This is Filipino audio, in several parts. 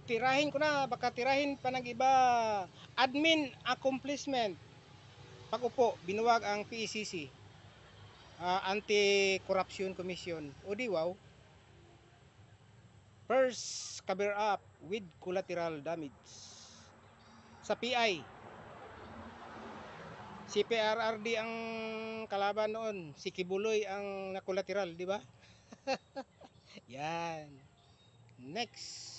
tirahin ko na, baka tirahin pa ng iba. Admin accomplishment. Pag-upo, binuwag ang PECC. Anti-Corruption Commission. O di wow. First, cover up with collateral damage. Sa PI, si PRRD ang kalaban noon, si Kibuloy ang nakolateral, di ba? Yan. Next.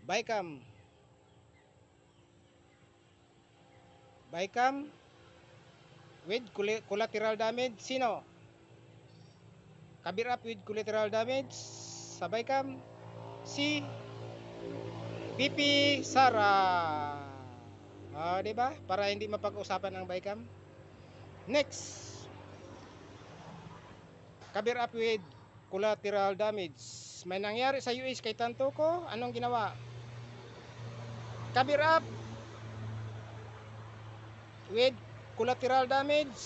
Bicam. Bicam with collateral damage. Sino? Cover up with collateral damage sa Bicam. Si BP Sara. Di ba? Para hindi mapag-usapan ang Bicam. Next. Cover up with collateral damage. May nangyari sa US kay Tantoco. Anong ginawa? Cover up with collateral damage.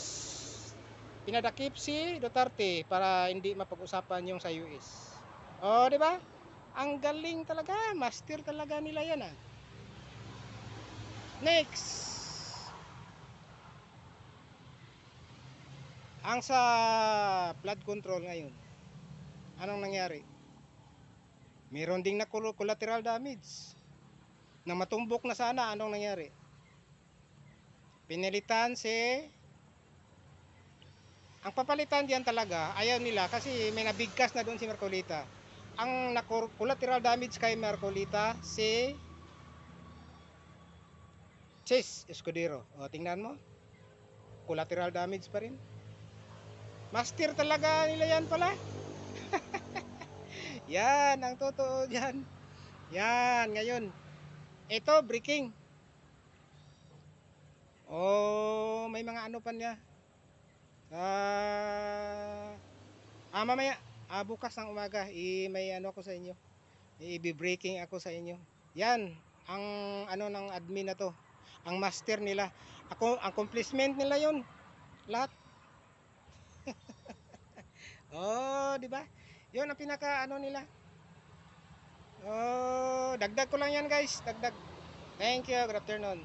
Pinadakip si Duterte para hindi mapag-usapan yung sa US. Di ba? Ang galing talaga, master talaga nila 'yan ah. Next. Ang sa flood control ngayon. Anong nangyari? Meron ding na collateral damage. Nang matumbok na sana, anong nangyari? Pinilitan si ang papalitan diyan talaga, ayaw nila kasi may nabigkas na doon si Marcolita. Ang collateral damage kay Marcolita si Chis Escudero. Tingnan mo. Collateral damage pa rin. Master talaga nila yan pala. Yan ang totoo diyan. Yan ngayon. Ito breaking. May mga ano pa niya. Mamaya, bukas ng umaga, may ano ako sa inyo. I-breaking ako sa inyo. Yan, ang ano ng admin na to. Ang master nila. Ang accomplishment nila yon lahat. Di ba? Yon ang pinaka ano nila. Dagdag ko lang yan guys. Dagdag. Thank you. Good afternoon.